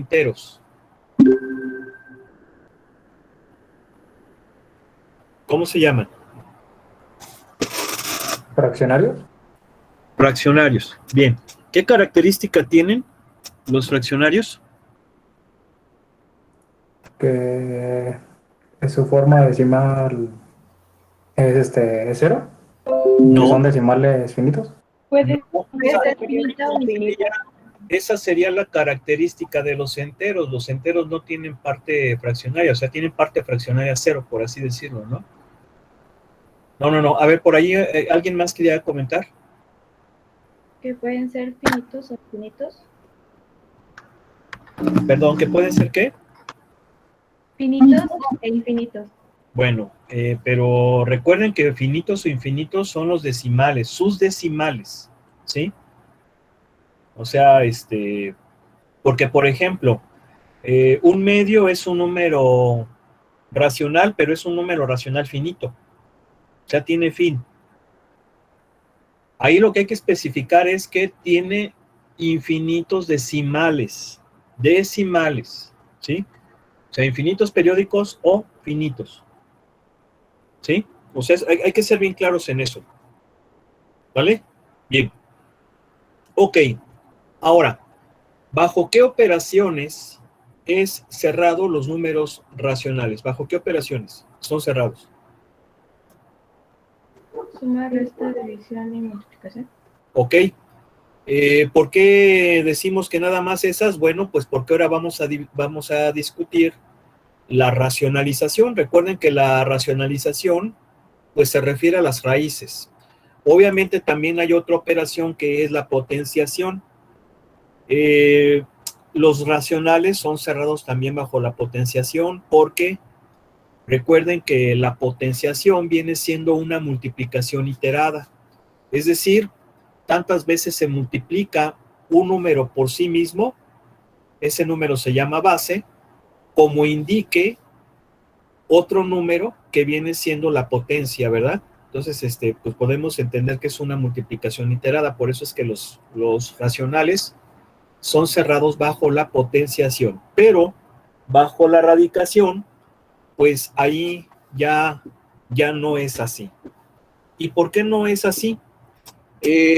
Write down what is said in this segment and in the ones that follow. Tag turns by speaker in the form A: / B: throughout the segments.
A: enteros. ¿Cómo se llaman?
B: ¿Fraccionarios?
A: Fraccionarios. Bien. ¿Qué característica tienen los fraccionarios?
B: Que su forma decimal es cero, que
A: No,
B: son decimales finitos.
C: Puede
A: no.
C: ser finita o infinita.
A: Esa sería la característica de los enteros. Los enteros no tienen parte fraccionaria, o sea, tienen parte fraccionaria cero, por así decirlo, ¿no? No. A ver, por ahí, ¿alguien más quería comentar?
C: Que pueden ser finitos o infinitos.
A: Perdón, ¿que pueden ser qué?
C: Finitos e infinitos.
A: Bueno, pero recuerden que finitos o infinitos son los decimales, sus decimales, ¿sí? O sea, porque por ejemplo, un medio es un número racional, pero es un número racional finito, o sea, tiene fin. Ahí lo que hay que especificar es que tiene infinitos decimales, ¿sí? O sea, infinitos periódicos o finitos, ¿sí? O sea, hay que ser bien claros en eso, ¿vale? Bien. Ok, ahora, ¿bajo qué operaciones es cerrado los números racionales? ¿Bajo qué operaciones son cerrados?
C: Suma, resta, división y multiplicación.
A: Ok. ¿Por qué decimos que nada más esas? Bueno, pues porque ahora vamos a discutir la racionalización. Recuerden que la racionalización pues se refiere a las raíces. Obviamente también hay otra operación que es la potenciación. Los racionales son cerrados también bajo la potenciación porque recuerden que la potenciación viene siendo una multiplicación iterada. Es decir, tantas veces se multiplica un número por sí mismo, ese número se llama base, como indique otro número que viene siendo la potencia, ¿verdad? Entonces, pues podemos entender que es una multiplicación iterada, por eso es que los racionales son cerrados bajo la potenciación, pero bajo la radicación, pues ahí ya no es así. ¿Y por qué no es así?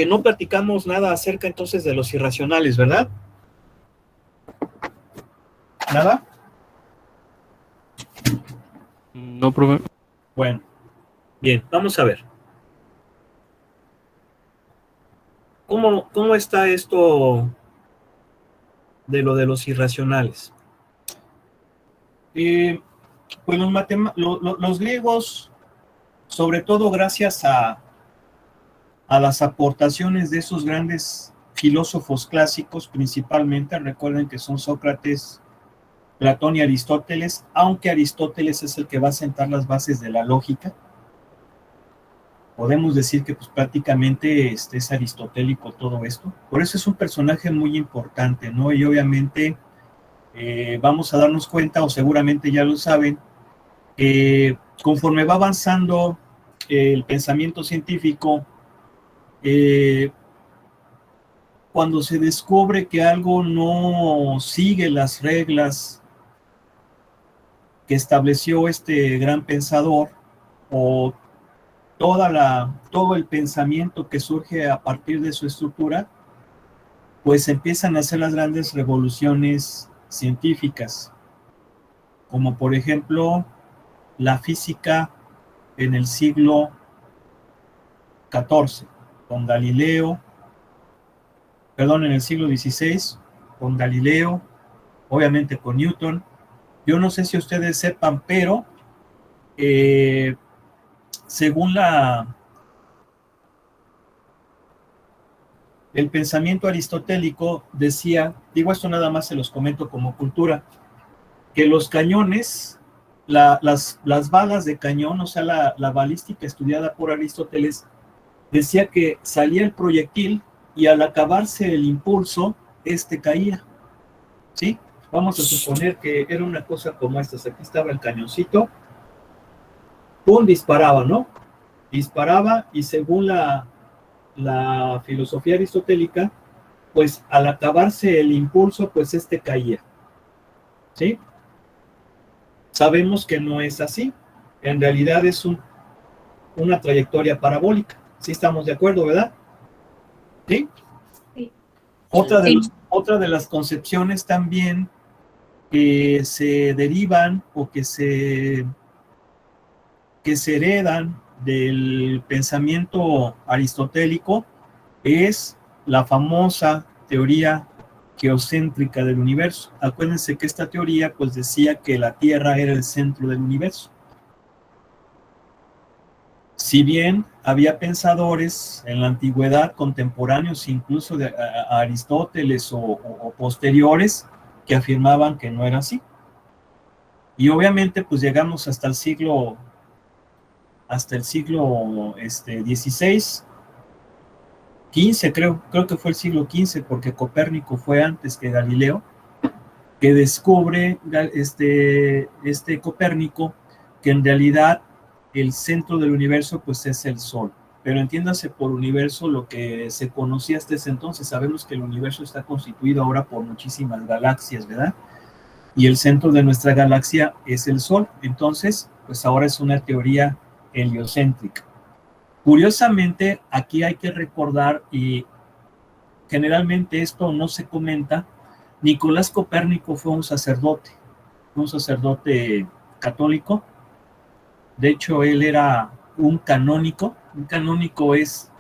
A: No platicamos nada acerca entonces de los irracionales, ¿verdad? ¿Nada?
D: No, profe.
A: Bueno, bien, vamos a ver. ¿Cómo está esto de lo de los irracionales? Pues los griegos, sobre todo gracias a las aportaciones de esos grandes filósofos clásicos, principalmente, recuerden que son Sócrates, Platón y Aristóteles, aunque Aristóteles es el que va a sentar las bases de la lógica. Podemos decir que pues, prácticamente es aristotélico todo esto. Por eso es un personaje muy importante, ¿no? Y obviamente vamos a darnos cuenta, o seguramente ya lo saben, conforme va avanzando el pensamiento científico, cuando se descubre que algo no sigue las reglas que estableció este gran pensador, o todo el pensamiento que surge a partir de su estructura, pues empiezan a hacer las grandes revoluciones científicas, como por ejemplo la física en el siglo XIV, con Galileo, perdón, en el siglo XVI, con Galileo, obviamente con Newton. Yo no sé si ustedes sepan, pero según el pensamiento aristotélico decía, digo esto nada más se los comento como cultura, que los cañones, las balas de cañón, o sea, la balística estudiada por Aristóteles, decía que salía el proyectil y al acabarse el impulso, caía, ¿sí? Vamos a suponer que era una cosa como esta, aquí estaba el cañoncito, ¡pum!, disparaba, ¿no? Disparaba y según la filosofía aristotélica, pues al acabarse el impulso, pues caía. ¿sí? Sabemos que no es así. En realidad es una trayectoria parabólica. ¿Sí estamos de acuerdo, verdad? ¿Sí?
C: Sí.
A: Otra de las concepciones también que se derivan o que se heredan del pensamiento aristotélico es la famosa teoría geocéntrica del universo. Acuérdense que esta teoría pues decía que la Tierra era el centro del universo. Si bien había pensadores en la antigüedad, contemporáneos incluso de Aristóteles o posteriores, que afirmaban que no era así. Y obviamente pues llegamos hasta el siglo XVI, XV, creo que fue el siglo XV, porque Copérnico fue antes que Galileo, que descubre Copérnico que en realidad el centro del universo pues es el Sol. Pero entiéndase por universo lo que se conocía hasta ese entonces. Sabemos que el universo está constituido ahora por muchísimas galaxias, ¿verdad? Y el centro de nuestra galaxia es el Sol. Entonces, pues ahora es una teoría heliocéntrica. Curiosamente, aquí hay que recordar, y generalmente esto no se comenta, Nicolás Copérnico fue un sacerdote católico. De hecho, él era un canónico. Un canónico es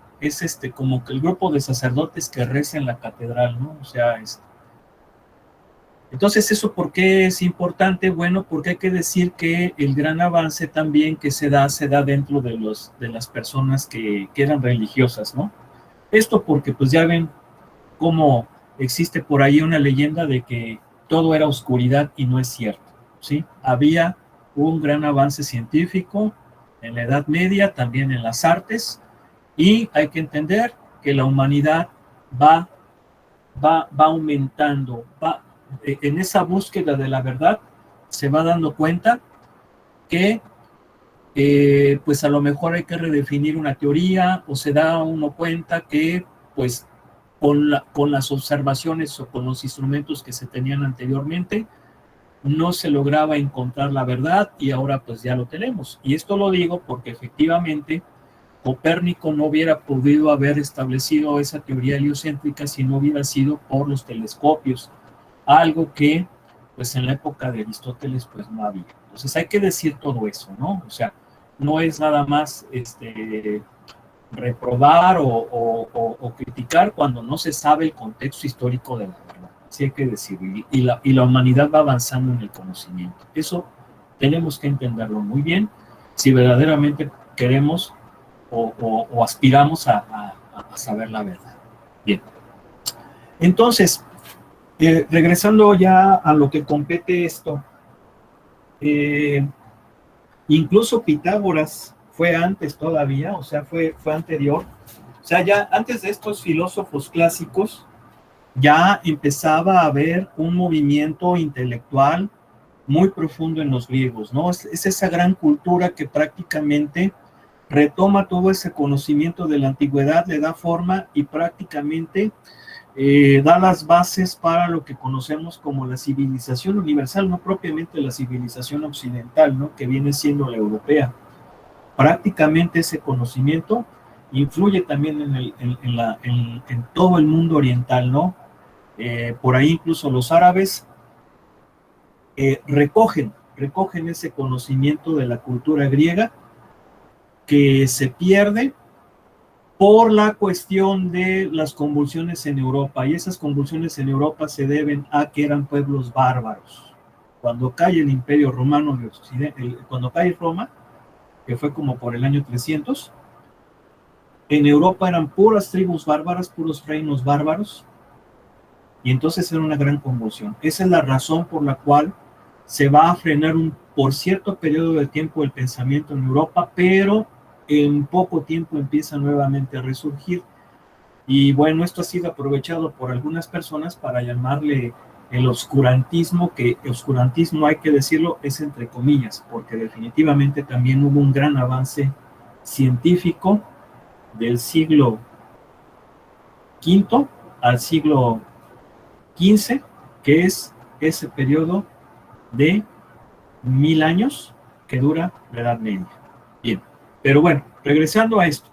A: como que el grupo de sacerdotes que reza en la catedral, ¿no? O sea, entonces, ¿eso por qué es importante? Bueno, porque hay que decir que el gran avance también que se da dentro de las personas que eran religiosas, ¿no? Esto porque pues ya ven cómo existe por ahí una leyenda de que todo era oscuridad y no es cierto, ¿sí? Había un gran avance científico en la Edad Media, también en las artes, y hay que entender que la humanidad va aumentando, en esa búsqueda de la verdad, se va dando cuenta que pues a lo mejor hay que redefinir una teoría, o se da uno cuenta que pues con las observaciones o con los instrumentos que se tenían anteriormente no se lograba encontrar la verdad, y ahora pues ya lo tenemos. Y esto lo digo porque efectivamente Copérnico no hubiera podido haber establecido esa teoría heliocéntrica si no hubiera sido por los telescopios, algo que pues en la época de Aristóteles pues no había. Entonces hay que decir todo eso, ¿no? O sea, no es nada más reprobar o criticar cuando no se sabe el contexto histórico de la verdad. Así hay que decirlo. Y la humanidad va avanzando en el conocimiento. Eso tenemos que entenderlo muy bien si verdaderamente queremos o aspiramos a saber la verdad. Bien. Entonces, regresando ya a lo que compete esto, incluso Pitágoras fue antes todavía, o sea, fue anterior. O sea, ya antes de estos filósofos clásicos, ya empezaba a haber un movimiento intelectual muy profundo en los griegos, ¿no? Es esa gran cultura que prácticamente retoma todo ese conocimiento de la antigüedad, le da forma y prácticamente da las bases para lo que conocemos como la civilización universal, no propiamente la civilización occidental, ¿no? Que viene siendo la europea. Prácticamente ese conocimiento influye también en todo el mundo oriental, ¿no? Por ahí incluso los árabes recogen ese conocimiento de la cultura griega que se pierde por la cuestión de las convulsiones en Europa, y esas convulsiones en Europa se deben a que eran pueblos bárbaros. Cuando cae el Imperio Romano de Occidente, cuando cae Roma, que fue como por el año 300, en Europa eran puras tribus bárbaras, puros reinos bárbaros, y entonces era una gran convulsión. Esa es la razón por la cual se va a frenar por cierto periodo de tiempo el pensamiento en Europa, pero en poco tiempo empieza nuevamente a resurgir. Y bueno, esto ha sido aprovechado por algunas personas para llamarle el oscurantismo, que oscurantismo, hay que decirlo, es entre comillas, porque definitivamente también hubo un gran avance científico del siglo V al siglo XV, que es ese periodo de 1000 años que dura la Edad Media. Bien, pero bueno, regresando a esto.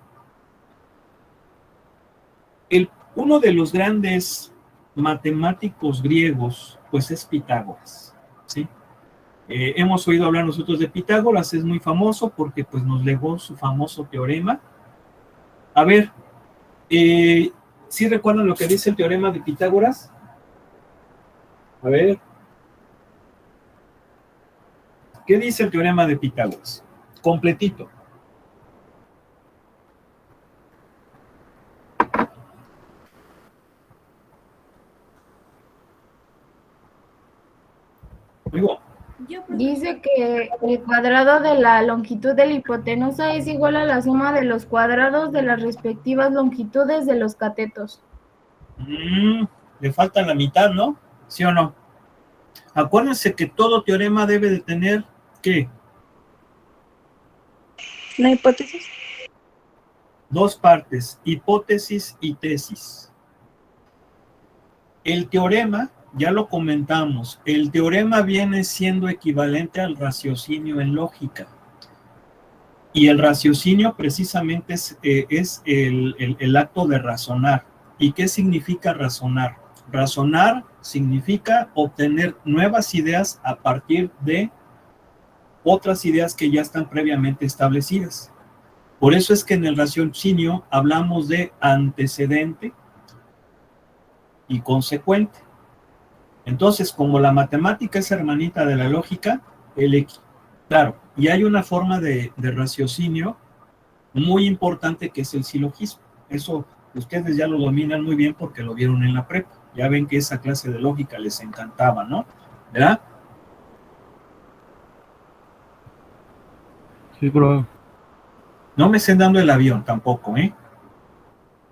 A: Uno de los grandes matemáticos griegos, pues es Pitágoras, ¿sí? Hemos oído hablar nosotros de Pitágoras, es muy famoso porque pues nos legó su famoso teorema. A ver, ¿sí recuerdan lo que dice el teorema de Pitágoras? A ver. ¿Qué dice el teorema de Pitágoras? Completito. Oigo.
C: Dice que el cuadrado de la longitud de la hipotenusa es igual a la suma de los cuadrados de las respectivas longitudes de los catetos.
A: Le falta la mitad, ¿no? ¿Sí o no? Acuérdense que todo teorema debe de tener, ¿qué?
E: ¿La hipótesis?
A: Dos partes, hipótesis y tesis. El teorema, ya lo comentamos, el teorema viene siendo equivalente al raciocinio en lógica. Y el raciocinio precisamente es el acto de razonar. ¿Y qué significa razonar? Razonar significa obtener nuevas ideas a partir de otras ideas que ya están previamente establecidas. Por eso es que en el raciocinio hablamos de antecedente y consecuente. Entonces, como la matemática es hermanita de la lógica, claro, y hay una forma de raciocinio muy importante que es el silogismo. Eso ustedes ya lo dominan muy bien porque lo vieron en la prepa. Ya ven que esa clase de lógica les encantaba, ¿no? ¿Verdad?
D: Sí, profe.
A: No me estén dando el avión tampoco, ¿eh?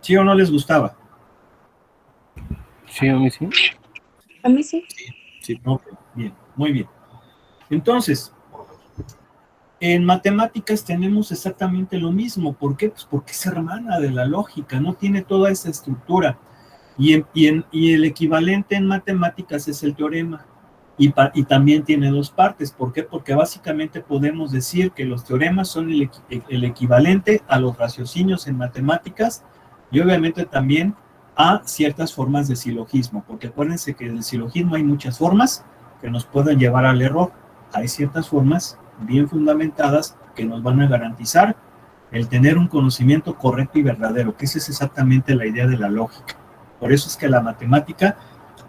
A: ¿Sí o no les gustaba?
D: Sí, a mí sí.
E: A mí sí.
A: Sí, ok, bien, muy bien. Entonces, en matemáticas tenemos exactamente lo mismo. ¿Por qué? Pues porque es hermana de la lógica, no tiene toda esa estructura. Y el equivalente en matemáticas es el teorema. Y también tiene dos partes. ¿Por qué? Porque básicamente podemos decir que los teoremas son el equivalente a los raciocinios en matemáticas y obviamente también a ciertas formas de silogismo. Porque acuérdense que del silogismo hay muchas formas que nos pueden llevar al error. Hay ciertas formas bien fundamentadas que nos van a garantizar el tener un conocimiento correcto y verdadero, que esa es exactamente la idea de la lógica. Por eso es que la matemática,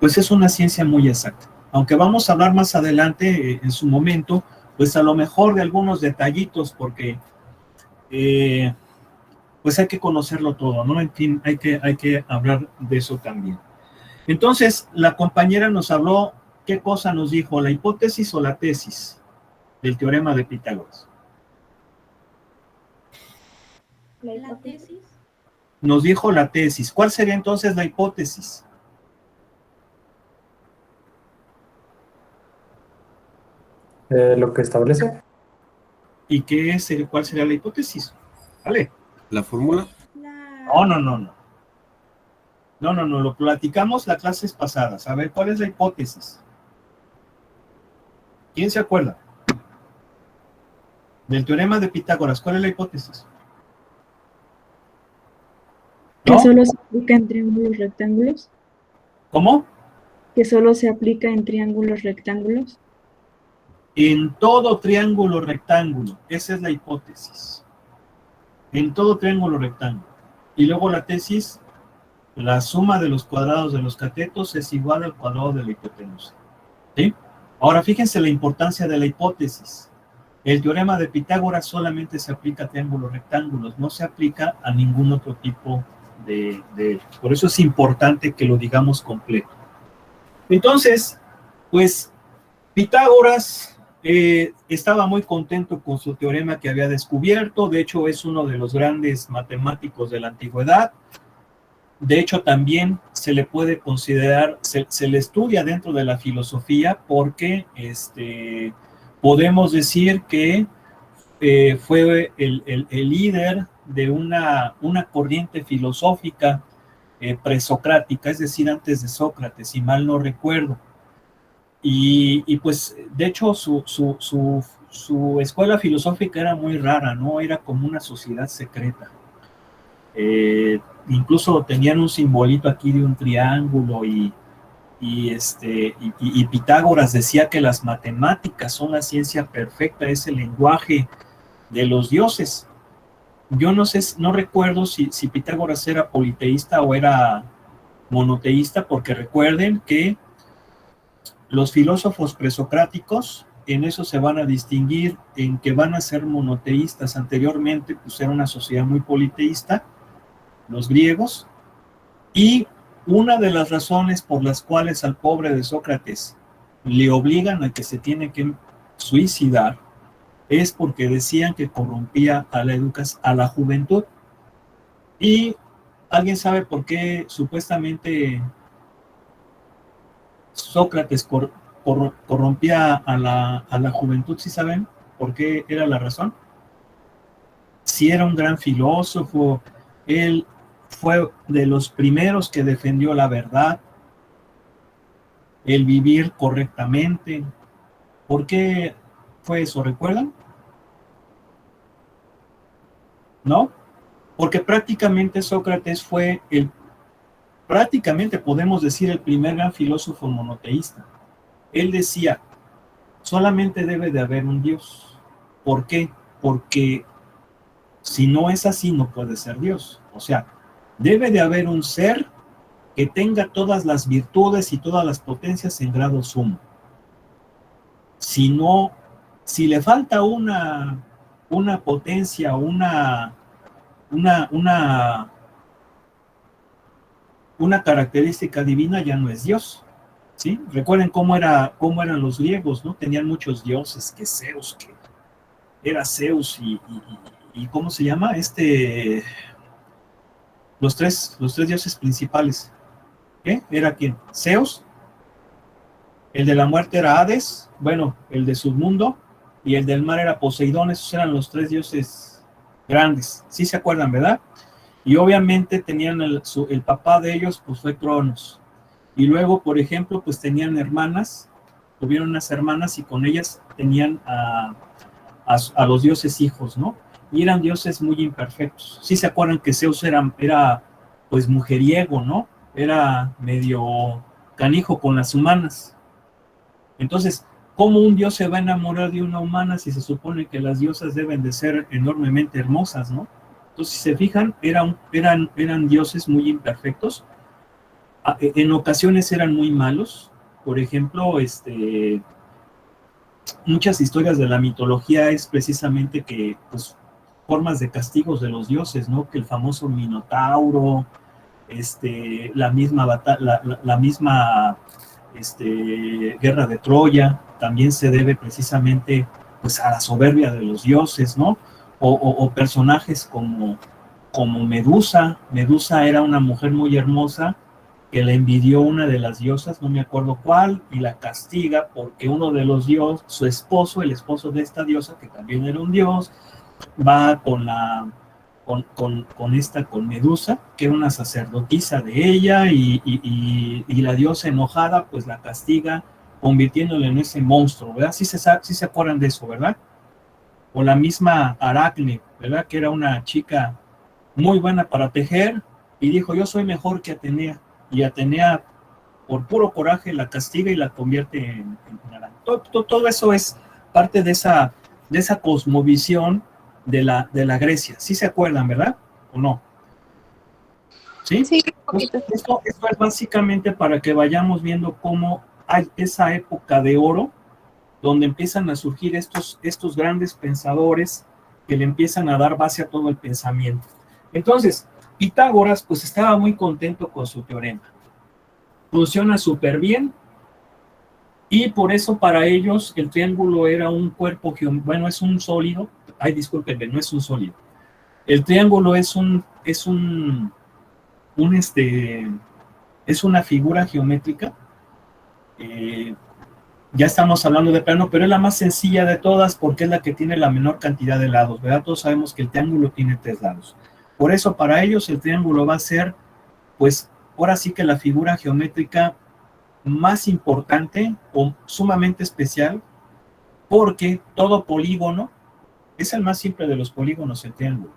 A: pues es una ciencia muy exacta. Aunque vamos a hablar más adelante, en su momento, pues a lo mejor de algunos detallitos, porque pues hay que conocerlo todo, ¿no? En fin, hay que hablar de eso también. Entonces, la compañera nos habló, ¿qué cosa nos dijo? ¿La hipótesis o la tesis del teorema de Pitágoras?
C: La tesis.
A: Nos dijo la tesis. ¿Cuál sería entonces la hipótesis?
B: Lo que establece.
A: ¿Y cuál sería la hipótesis? ¿Vale?
F: ¿La fórmula?
A: No, lo platicamos las clases pasadas. A ver, ¿cuál es la hipótesis? ¿Quién se acuerda? Del teorema de Pitágoras, ¿cuál es la hipótesis?
E: ¿Que
A: ¿No?
E: solo se aplica en triángulos rectángulos?
A: ¿Cómo?
E: ¿Que solo se aplica en triángulos rectángulos?
A: En todo triángulo rectángulo. Esa es la hipótesis. En todo triángulo rectángulo. Y luego la tesis, la suma de los cuadrados de los catetos es igual al cuadrado de la hipotenusa. ¿Sí? Ahora, fíjense la importancia de la hipótesis. El teorema de Pitágoras solamente se aplica a triángulos rectángulos, no se aplica a ningún otro tipo de. Por eso es importante que lo digamos completo. Entonces, pues, Pitágoras estaba muy contento con su teorema que había descubierto. De hecho, es uno de los grandes matemáticos de la antigüedad. De hecho, también se le puede considerar, se le estudia dentro de la filosofía porque podemos decir que fue el líder de una corriente filosófica presocrática, es decir, antes de Sócrates, si mal no recuerdo. Pues, de hecho, su escuela filosófica era muy rara, ¿no? Era como una sociedad secreta. Incluso tenían un simbolito aquí de un triángulo y Pitágoras decía que las matemáticas son la ciencia perfecta, es el lenguaje de los dioses. Yo no sé, no recuerdo si Pitágoras era politeísta o era monoteísta, porque recuerden que los filósofos presocráticos en eso se van a distinguir, en que van a ser monoteístas. Anteriormente pues era una sociedad muy politeísta, los griegos, y una de las razones por las cuales al pobre de Sócrates le obligan a que se tiene que suicidar es porque decían que corrompía a la juventud. ¿Y alguien sabe por qué supuestamente Sócrates corrompía a la juventud? ¿Sí saben por qué era la razón? Si era un gran filósofo, él fue de los primeros que defendió la verdad, el vivir correctamente. ¿Por qué fue eso? ¿Recuerdan? ¿No? Porque prácticamente Sócrates fue prácticamente podemos decir el primer gran filósofo monoteísta. Él decía, solamente debe de haber un Dios. ¿Por qué? Porque si no es así, no puede ser Dios. O sea, debe de haber un ser que tenga todas las virtudes y todas las potencias en grado sumo. Si no, si le falta una potencia, una característica divina, ya no es Dios. ¿Sí? Recuerden cómo eran los griegos, ¿no? Tenían muchos dioses, que Zeus, que era Zeus y ¿cómo se llama? Los tres dioses principales. ¿Qué? ¿Era quién? Zeus, el de la muerte era Hades, bueno, el de submundo, y el del mar era Poseidón. Esos eran los tres dioses grandes. ¿Sí se acuerdan, verdad? Y obviamente tenían el papá de ellos, pues fue Cronos. Y luego, por ejemplo, pues tenían hermanas, tuvieron unas hermanas y con ellas tenían a los dioses hijos, ¿no? Y eran dioses muy imperfectos. Sí se acuerdan que Zeus era pues mujeriego, ¿no? Era medio canijo con las humanas. Entonces, ¿cómo un dios se va a enamorar de una humana si se supone que las diosas deben de ser enormemente hermosas, ¿no? Entonces, si se fijan, eran dioses muy imperfectos. En ocasiones eran muy malos. Por ejemplo, muchas historias de la mitología es precisamente que, pues, formas de castigos de los dioses, ¿no? Que el famoso Minotauro, la misma guerra de Troya, también se debe precisamente, pues, a la soberbia de los dioses, ¿no? O personajes como Medusa. Medusa era una mujer muy hermosa que le envidió una de las diosas, no me acuerdo cuál, y la castiga porque uno de los dioses, su esposo, el esposo de esta diosa, que también era un dios, va con Medusa, que era una sacerdotisa de ella, y la diosa enojada, pues la castiga convirtiéndole en ese monstruo, ¿verdad? Sí se acuerdan de eso, ¿verdad? O la misma Aracne, ¿verdad? Que era una chica muy buena para tejer, y dijo, yo soy mejor que Atenea, y Atenea, por puro coraje, la castiga y la convierte en araña. Todo eso es parte de esa cosmovisión de la Grecia. ¿Sí se acuerdan, verdad? ¿O no? ¿Sí?
F: Sí, un poquito.
A: Esto es básicamente para que vayamos viendo cómo hay esa época de oro donde empiezan a surgir estos grandes pensadores que le empiezan a dar base a todo el pensamiento. Entonces, Pitágoras pues estaba muy contento con su teorema. Funciona súper bien y por eso para ellos el triángulo era un cuerpo, bueno, es un sólido. Ay, discúlpenme, no es un sólido. El triángulo es una figura geométrica. Ya estamos hablando de plano, pero es la más sencilla de todas porque es la que tiene la menor cantidad de lados, ¿verdad? Todos sabemos que el triángulo tiene 3 lados. Por eso para ellos el triángulo va a ser, pues, ahora sí que la figura geométrica más importante o sumamente especial, porque todo polígono es el más simple de los polígonos, el triángulo.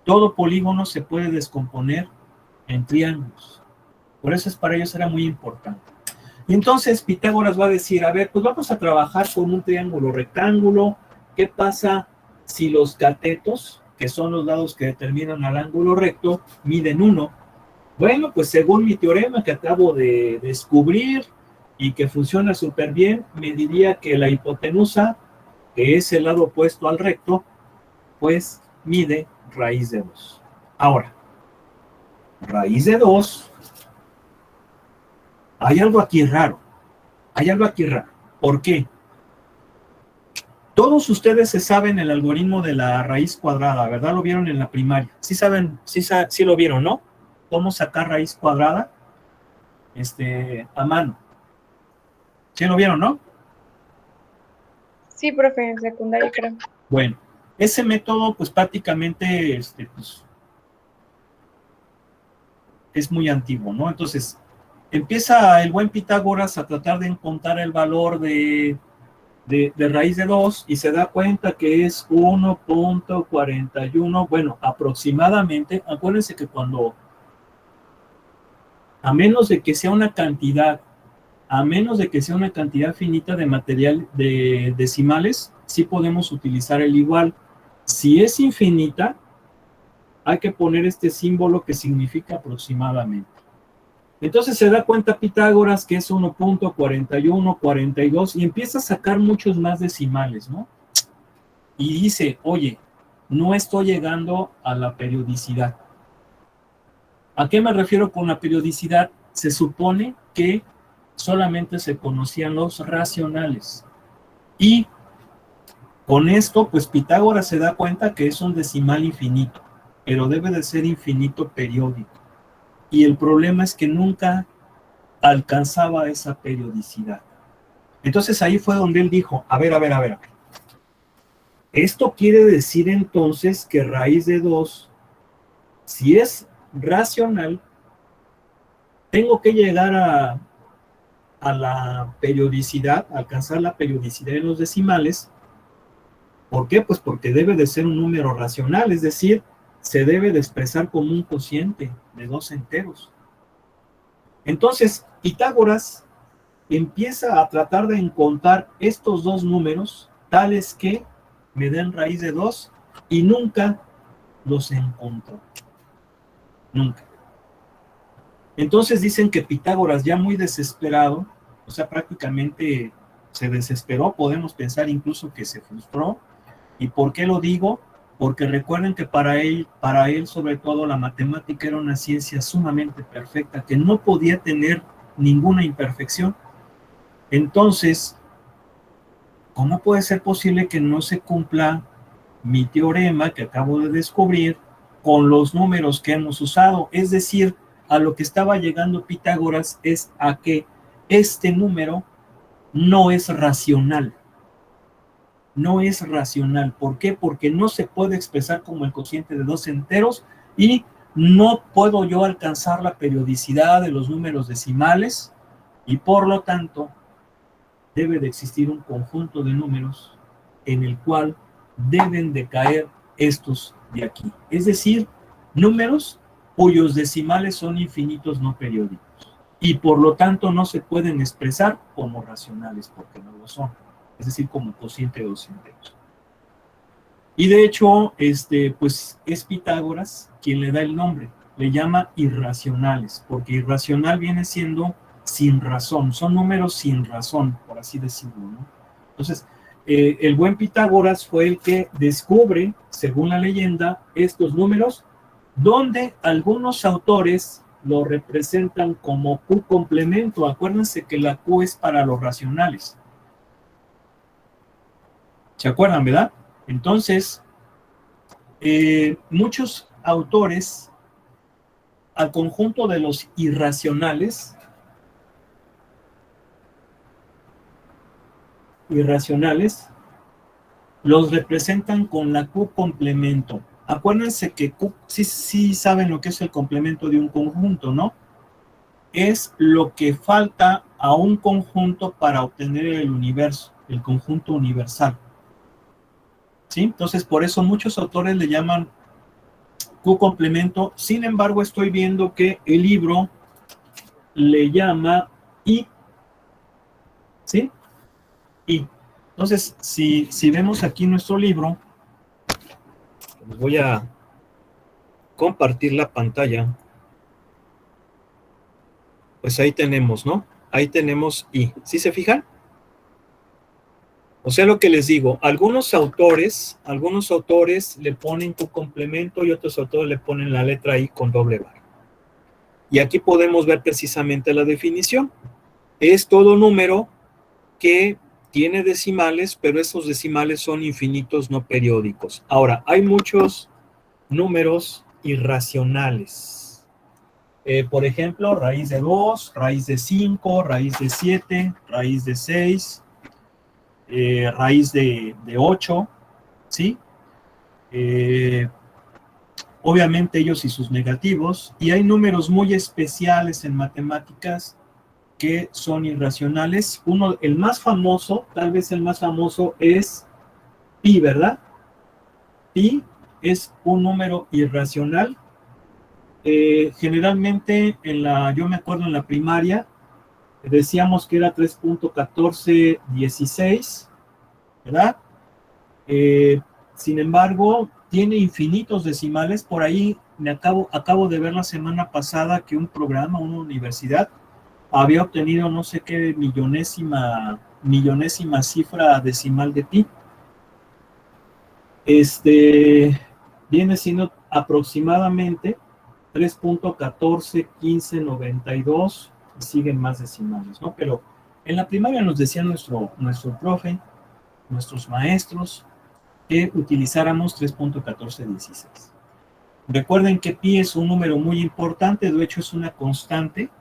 A: Todo polígono se puede descomponer en triángulos. Por eso para ellos era muy importante. Y entonces Pitágoras va a decir, a ver, pues vamos a trabajar con un triángulo rectángulo. ¿Qué pasa si los catetos, que son los lados que determinan al ángulo recto, miden 1? Bueno, pues según mi teorema que acabo de descubrir y que funciona súper bien, me diría que la hipotenusa, que es el lado opuesto al recto, pues mide raíz de 2. Ahora, raíz de 2, hay algo aquí raro. ¿Por qué? Todos ustedes se saben el algoritmo de la raíz cuadrada, ¿verdad? Lo vieron en la primaria. Sí saben, sí lo vieron, ¿no? Cómo sacar raíz cuadrada a mano. ¿Sí lo vieron, no?
F: Sí, profe, en secundaria creo.
A: Bueno, ese método pues prácticamente pues, es muy antiguo, ¿no? Entonces, empieza el buen Pitágoras a tratar de encontrar el valor de raíz de 2 y se da cuenta que es 1.41, bueno, aproximadamente. Acuérdense que a menos de que sea una cantidad finita de material de decimales, sí podemos utilizar el igual. Si es infinita, hay que poner este símbolo que significa aproximadamente. Entonces se da cuenta Pitágoras que es 1.41, 42 y empieza a sacar muchos más decimales, ¿no? Y dice, oye, no estoy llegando a la periodicidad. ¿A qué me refiero con la periodicidad? Se supone que solamente se conocían los racionales. Y con esto, pues Pitágoras se da cuenta que es un decimal infinito, pero debe de ser infinito periódico. Y el problema es que nunca alcanzaba esa periodicidad. Entonces ahí fue donde él dijo, a ver. Esto quiere decir entonces que raíz de 2, si es racional, tengo que llegar a la periodicidad, alcanzar la periodicidad en los decimales. ¿Por qué? Pues porque debe de ser un número racional, es decir, se debe de expresar como un cociente de 2 enteros. Entonces, Pitágoras empieza a tratar de encontrar estos dos números tales que me den raíz de 2 y nunca los encontró. Nunca. Entonces dicen que Pitágoras, ya muy desesperado, o sea, prácticamente se desesperó, podemos pensar incluso que se frustró. ¿Y por qué lo digo? Porque recuerden que para él sobre todo la matemática era una ciencia sumamente perfecta, que no podía tener ninguna imperfección. Entonces, ¿cómo puede ser posible que no se cumpla mi teorema que acabo de descubrir con los números que hemos usado? Es decir, a lo que estaba llegando Pitágoras es a que este número no es racional. No es racional. ¿Por qué? Porque no se puede expresar como el cociente de 2 enteros y no puedo yo alcanzar la periodicidad de los números decimales y por lo tanto debe de existir un conjunto de números en el cual deben de caer estos de aquí. Es decir, números cuyos decimales son infinitos no periódicos y por lo tanto no se pueden expresar como racionales porque no lo son. Es decir, como cociente de 2 enteros. Y de hecho, pues es Pitágoras quien le da el nombre, le llama irracionales, porque irracional viene siendo sin razón, son números sin razón, por así decirlo, ¿no? Entonces, el buen Pitágoras fue el que descubre, según la leyenda, estos números, donde algunos autores lo representan como Q complemento. Acuérdense que la Q es para los racionales. ¿Se acuerdan, verdad? Entonces, muchos autores al conjunto de los irracionales los representan con la Q complemento. Acuérdense que Q, sí saben lo que es el complemento de un conjunto, ¿no? Es lo que falta a un conjunto para obtener el universo, el conjunto universal. ¿Sí? Entonces, por eso muchos autores le llaman Q complemento. Sin embargo, estoy viendo que el libro le llama I. ¿Sí? I. Entonces, si vemos aquí nuestro libro, les voy a compartir la pantalla. Pues ahí tenemos, ¿no? Ahí tenemos I. ¿Sí se fijan? O sea, lo que les digo, algunos autores le ponen Q complemento y otros autores le ponen la letra I con doble barra. Y aquí podemos ver precisamente la definición. Es todo número que tiene decimales, pero esos decimales son infinitos, no periódicos. Ahora, hay muchos números irracionales. Por ejemplo, raíz de 2, raíz de 5, raíz de 7, raíz de 6, raíz de 8, ¿sí? Obviamente ellos y sus negativos. Y hay números muy especiales en matemáticas que son irracionales. Uno, el más famoso, tal vez el más famoso es pi, ¿verdad? Pi es un número irracional. Generalmente, yo me acuerdo en la primaria, decíamos que era 3.1416, ¿verdad? Sin embargo, tiene infinitos decimales. Por ahí acabo de ver la semana pasada que un programa, una universidad, había obtenido no sé qué millonésima cifra decimal de pi. Viene siendo aproximadamente 3.141592, y siguen más decimales, ¿no? Pero en la primaria nos decía nuestro profe, nuestros maestros, que utilizáramos 3.1416. Recuerden que pi es un número muy importante, de hecho es una constante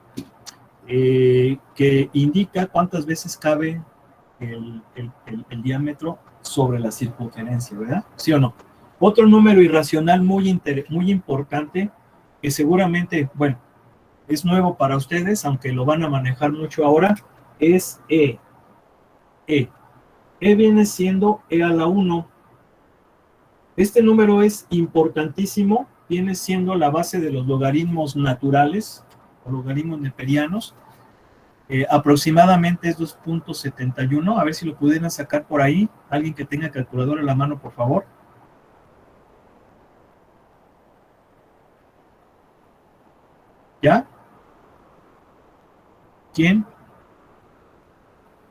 A: que indica cuántas veces cabe el diámetro sobre la circunferencia, ¿verdad? ¿Sí o no? Otro número irracional muy importante, que seguramente, bueno, es nuevo para ustedes, aunque lo van a manejar mucho ahora, es E. E viene siendo E a la 1. Este número es importantísimo, viene siendo la base de los logaritmos naturales, o logaritmos neperianos. Aproximadamente es 2.71. A ver si lo pudieran sacar por ahí. Alguien que tenga calculadora a la mano, por favor. ¿Ya? ¿Quién?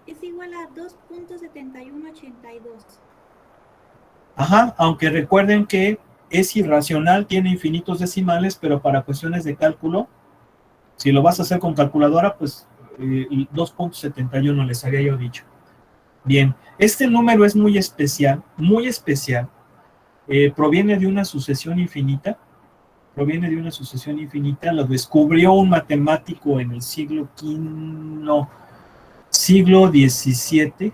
F: Es igual a 2.7182.
A: Ajá, aunque recuerden que es irracional, tiene infinitos decimales, pero para cuestiones de cálculo, si lo vas a hacer con calculadora, pues 2.71 les había yo dicho. Bien, este número es muy especial, proviene de una sucesión infinita, lo descubrió un matemático en el siglo XVII.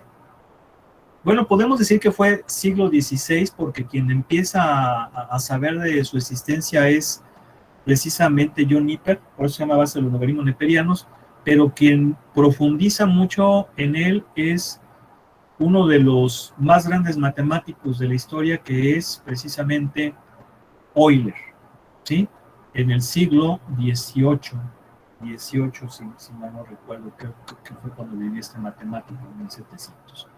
A: Bueno, podemos decir que fue siglo XVI, porque quien empieza a saber de su existencia es precisamente John Nippert, por eso se llama base de los logaritmos neperianos, pero quien profundiza mucho en él es uno de los más grandes matemáticos de la historia, que es precisamente Euler, ¿sí? En el siglo XVIII, si mal no recuerdo, que fue cuando vivió este matemático, en 1700.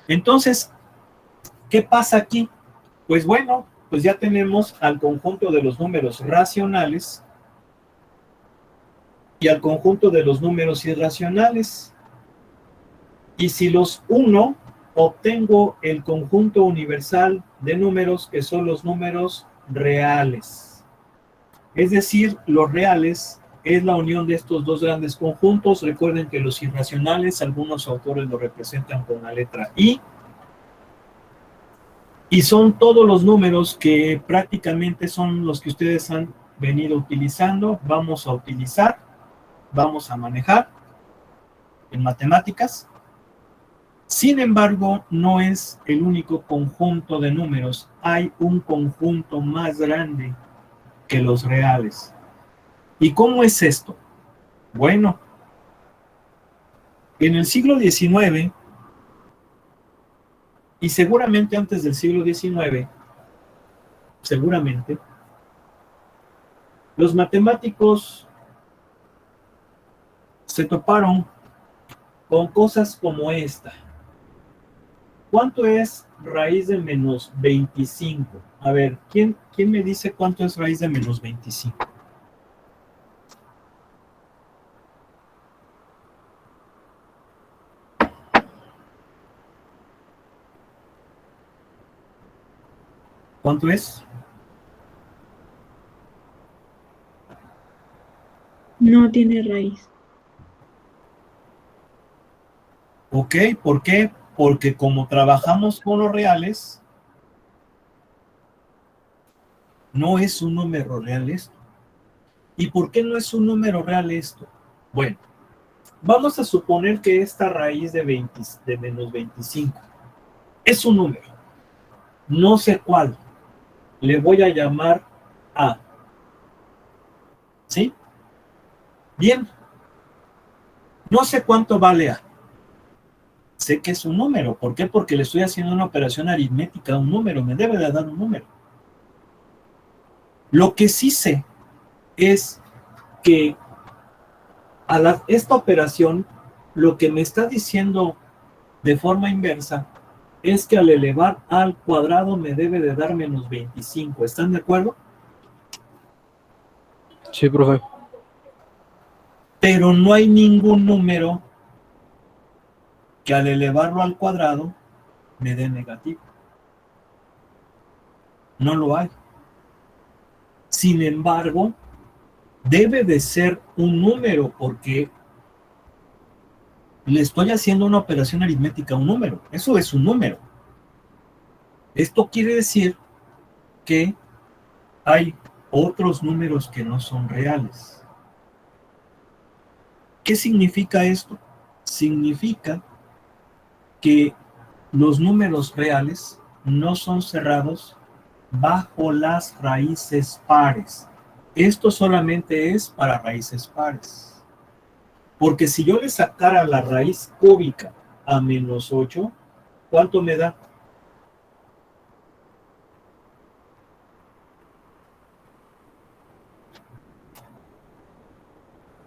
A: Entonces, ¿qué pasa aquí? Pues bueno, pues ya tenemos al conjunto de los números racionales y al conjunto de los números irracionales. Y si los uno, obtengo el conjunto universal de números, que son los números reales. Es decir, los reales es la unión de estos dos grandes conjuntos. Recuerden que los irracionales, algunos autores lo representan con la letra I, y son todos los números que prácticamente son los que ustedes han venido utilizando, vamos a manejar en matemáticas. Sin embargo, no es el único conjunto de números. Hay un conjunto más grande que los reales. ¿Y cómo es esto? Bueno, En el siglo XIX, y seguramente antes del siglo XIX, seguramente, los matemáticos se toparon con cosas como esta. ¿Cuánto es raíz de menos 25? A ver, ¿quién me dice cuánto es raíz de menos 25? ¿Cuánto es?
E: No tiene raíz.
A: Ok, ¿por qué? Porque como trabajamos con los reales, no es un número real esto. ¿Y por qué no es un número real esto? Bueno, vamos a suponer que esta raíz de menos 25 es un número. No sé cuál. Le voy a llamar A. ¿Sí? Bien. No sé cuánto vale A. Sé que es un número. ¿Por qué? Porque le estoy haciendo una operación aritmética a un número. Me debe de dar un número. Lo que sí sé es que esta operación, lo que me está diciendo de forma inversa es que al elevar A al cuadrado me debe de dar menos 25. ¿Están de acuerdo?
D: Sí, profe.
A: Pero no hay ningún número que al elevarlo al cuadrado me dé negativo. No lo hay. Sin embargo, debe de ser un número porque le estoy haciendo una operación aritmética a un número. Eso es un número. Esto quiere decir que hay otros números que no son reales. ¿Qué significa esto? Significa que los números reales no son cerrados bajo las raíces pares. Esto solamente es para raíces pares. Porque si yo le sacara la raíz cúbica a menos 8, ¿cuánto me da?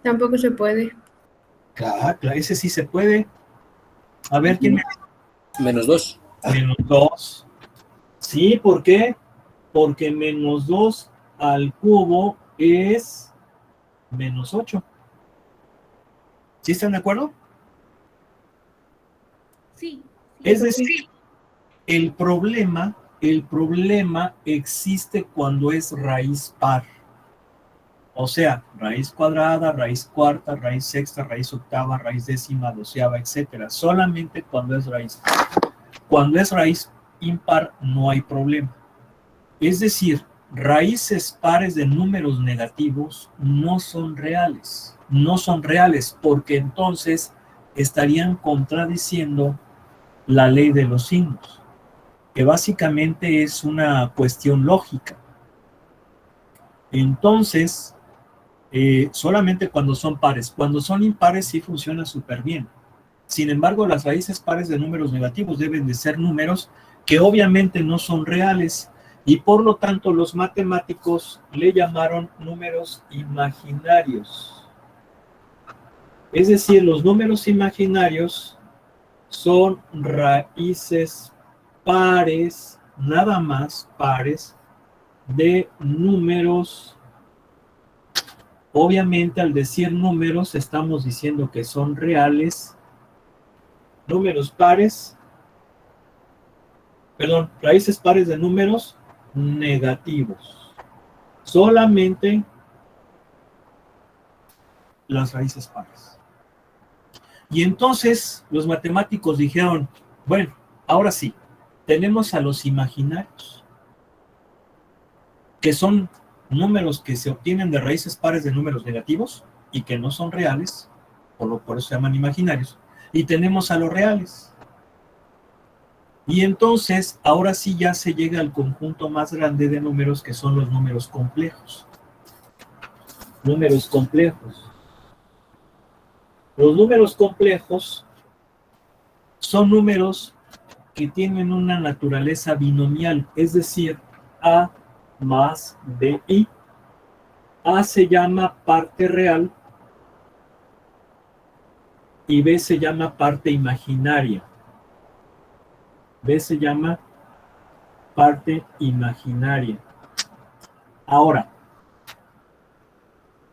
F: Tampoco se puede.
A: Claro, ese sí se puede. A ver, ¿quién me dice?
G: Menos 2.
A: Menos 2. Sí, ¿por qué? Porque menos 2 al cubo es menos 8. ¿Sí están de acuerdo?
F: Sí.
A: Es decir, el problema existe cuando es raíz par. O sea, raíz cuadrada, raíz cuarta, raíz sexta, raíz octava, raíz décima, doceava, etcétera. Solamente cuando es raíz par. Cuando es raíz impar no hay problema. Es decir, raíces pares de números negativos no son reales. No son reales porque entonces estarían contradiciendo la ley de los signos, que básicamente es una cuestión lógica. Entonces, solamente cuando son pares. Cuando son impares sí funciona súper bien. Sin embargo, las raíces pares de números negativos deben de ser números que obviamente no son reales y por lo tanto los matemáticos le llamaron números imaginarios. Es decir, los números imaginarios son raíces pares, nada más pares, de números. Obviamente, al decir números, estamos diciendo que son reales. Números pares, perdón, raíces pares de números negativos. Solamente las raíces pares. Y entonces los matemáticos dijeron, bueno, ahora sí, tenemos a los imaginarios, que son números que se obtienen de raíces pares de números negativos y que no son reales, por eso se llaman imaginarios, y tenemos a los reales. Y entonces, ahora sí ya se llega al conjunto más grande de números que son los números complejos. Números complejos. Los números complejos son números que tienen una naturaleza binomial, es decir, A más BI. A se llama parte real y B se llama parte imaginaria. B se llama parte imaginaria. Ahora,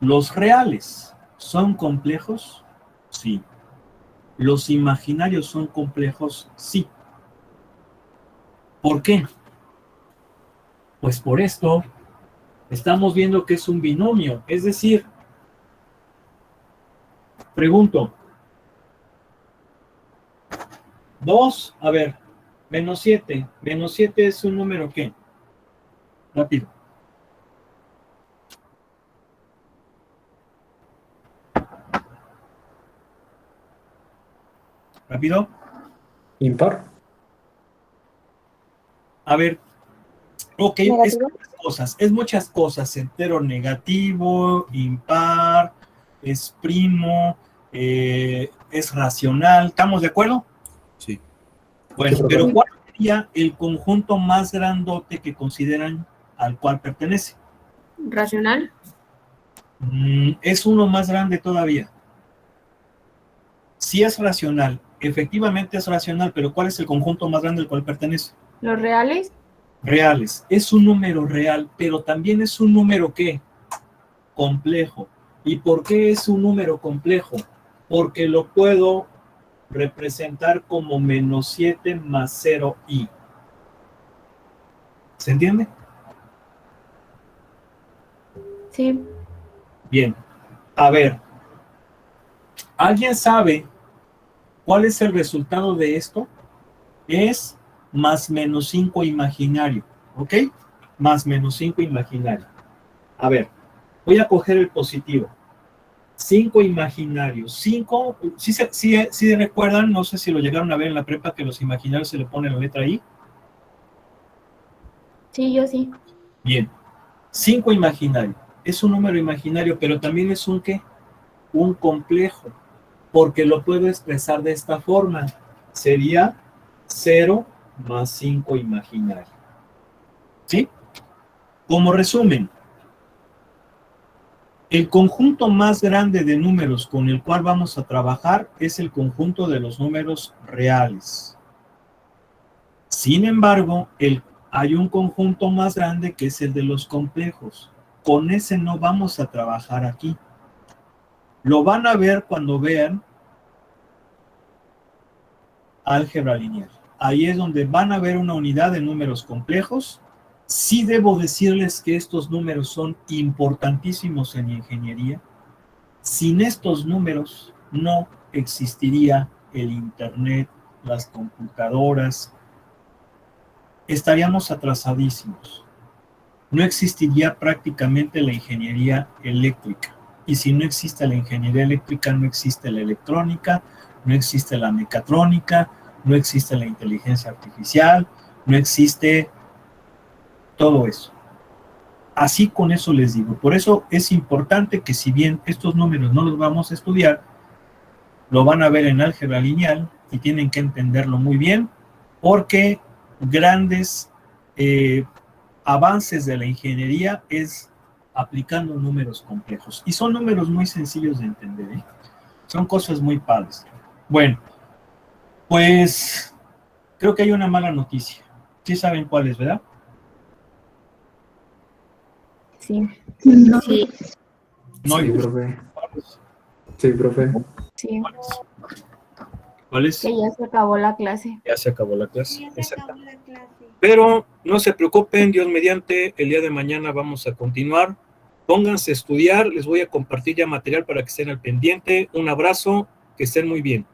A: ¿los reales son complejos? Sí. ¿Los imaginarios son complejos? Sí. ¿Por qué? Pues por esto estamos viendo que es un binomio. Es decir, pregunto, 2, a ver, menos 7. Menos 7 es un número ¿qué? Rápido. Rápido.
B: Impar.
A: A ver, ok, es
F: Negativo.
A: muchas cosas. Es muchas cosas. Entero negativo, impar, es primo, es racional. ¿Estamos de acuerdo?
G: Sí.
A: Bueno,
B: Sí,
A: pero
B: profe.
A: ¿cuál sería el conjunto más grandote que consideran al cual pertenece?
F: Racional.
A: Es uno más grande todavía. Sí es racional, efectivamente es racional, pero ¿cuál es el conjunto más grande al cual pertenece?
C: ¿Los reales?
A: Reales. Es un número real, pero también es un número ¿qué? Complejo. ¿Y por qué es un número complejo? Porque lo puedo representar como menos 7 más 0i. ¿Se entiende?
C: Sí.
A: Bien. A ver, ¿alguien sabe cuál es el resultado de esto? Es más menos 5 imaginario, ¿ok? Más menos 5 imaginario. A ver, voy a coger el positivo. 5 imaginario. 5, si recuerdan, no sé si lo llegaron a ver en la prepa, que los imaginarios se le pone la letra I.
C: Sí, yo sí.
A: Bien. 5 imaginario. Es un número imaginario, pero también es un ¿qué? Un complejo, porque lo puedo expresar de esta forma. Sería 0 más 5 imaginario. ¿Sí? Como resumen, el conjunto más grande de números con el cual vamos a trabajar es el conjunto de los números reales. Sin embargo, hay un conjunto más grande que es el de los complejos. Con ese no vamos a trabajar aquí. Lo van a ver cuando vean álgebra lineal. Ahí es donde van a ver una unidad de números complejos. Sí debo decirles que estos números son importantísimos en ingeniería. Sin estos números no existiría el Internet, las computadoras. Estaríamos atrasadísimos. No existiría prácticamente la ingeniería eléctrica. Y si no existe la ingeniería eléctrica, no existe la electrónica, no existe la mecatrónica, no existe la inteligencia artificial, no existe todo eso. Así con eso les digo. Por eso es importante que si bien estos números no los vamos a estudiar, lo van a ver en álgebra lineal y tienen que entenderlo muy bien, porque grandes avances de la ingeniería es aplicando números complejos. Y son números muy sencillos de entender, ¿eh? Son cosas muy padres. Bueno, pues creo que hay una mala noticia. Sí saben cuál es, ¿verdad?
C: Sí.
F: Sí.
A: No hay
B: Sí, profe. Sí, profe.
C: Sí.
A: ¿Cuál es?
C: Que ya se acabó la clase.
A: Ya se acabó la clase. Exacto. Pero no se preocupen, Dios mediante, el día de mañana vamos a continuar. Pónganse a estudiar, les voy a compartir ya material para que estén al pendiente. Un abrazo, que estén muy bien.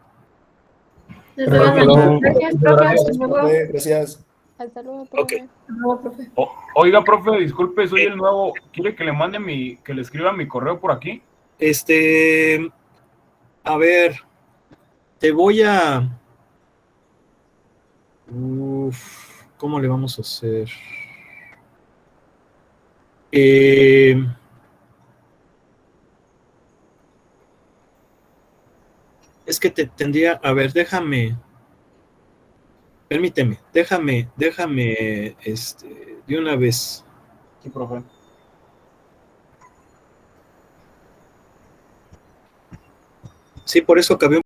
C: Nos vemos
B: Profe,
C: mañana. Gracias, profe. Hasta
G: Gracias,
C: luego.
G: profe. Gracias.
F: Hasta luego,
A: Ok.
F: profe.
C: Hasta luego, profe.
H: Oiga, profe, disculpe, soy el nuevo. ¿Quiere que le mande que le escriba mi correo por aquí?
A: A ver, te voy a... ¿cómo le vamos a hacer? Es que te tendría... A ver, déjame... Permíteme, déjame, de una vez.
H: Sí, profe.
A: Sí, por eso acabé